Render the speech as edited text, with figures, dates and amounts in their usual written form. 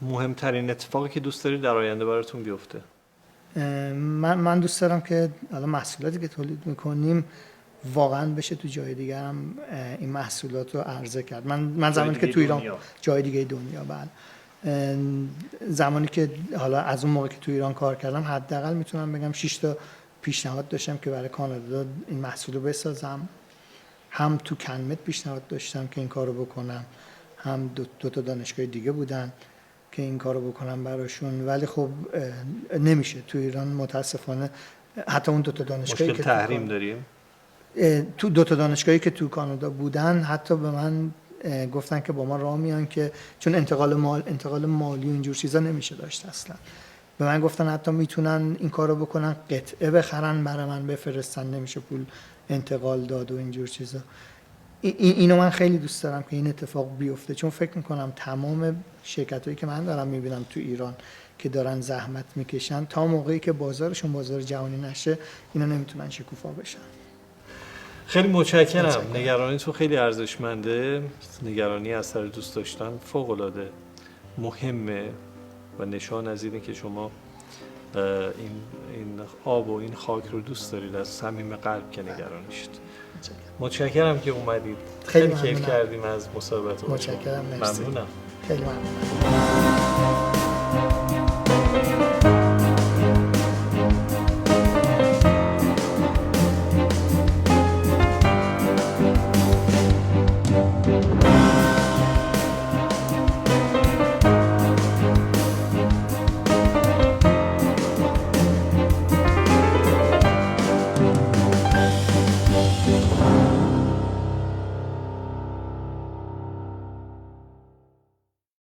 مهمترین اتفاقی که دوست داری در آینده براتون بیفته؟ من دوست دارم که حالا محصولاتی که تولید میکنیم واقعا بشه تو جای دیگه هم این محصولات رو عرضه کرد. من زمانی که تو ایران جای دیگه دنیا زمانی که حالا از اون موقع که تو ایران کار کردم حداقل میتونم بگم 6 تا پیشنهاد داشتم که برای کانادا این محصول رو بسازم. هم تو کنمت پیشنهاد داشتم که این کارو بکنم، هم دو تا دانشگاه دیگه بودن که این کارو بکنم براشون، ولی خب نمیشه تو ایران متاسفانه. حتی اون دو تا دانشگاهی که تحریم داریم، تو دو تا دانشگاهی که تو کانادا بودن حتی به من گفتن که با ما راه میان که چون انتقال مالی و اینجور چیزا نمیشه داشت اصلا. به من گفتن حتی میتونن این کارو بکنن قطعه بخرن برای من بفرستن، نمیشه پول انتقال داد و اینجور چیزا. اینو من خیلی دوست دارم که این اتفاق بیفته، چون فکر میکنم تمام شرکتایی که من دارم میبینم تو ایران که دارن زحمت میکشن تا موقعی که بازارشون بازار جهانی نشه اینا نمیتونن شکوفا بشن. خیلی متشکرم. نگرانی تو خیلی ارزشمنده. نگرانی از سر دوست داشتن فوق‌العاده مهمه و نشان از اینه که شما این آب و این خاک رو دوست دارید از صمیم قلب که نگرانیشید. متشکرم که اومدید. خیلی کیف کردیم از مصاحبت با شما. متشکرم. مرسی. ممنونم. خیلی ممنونم.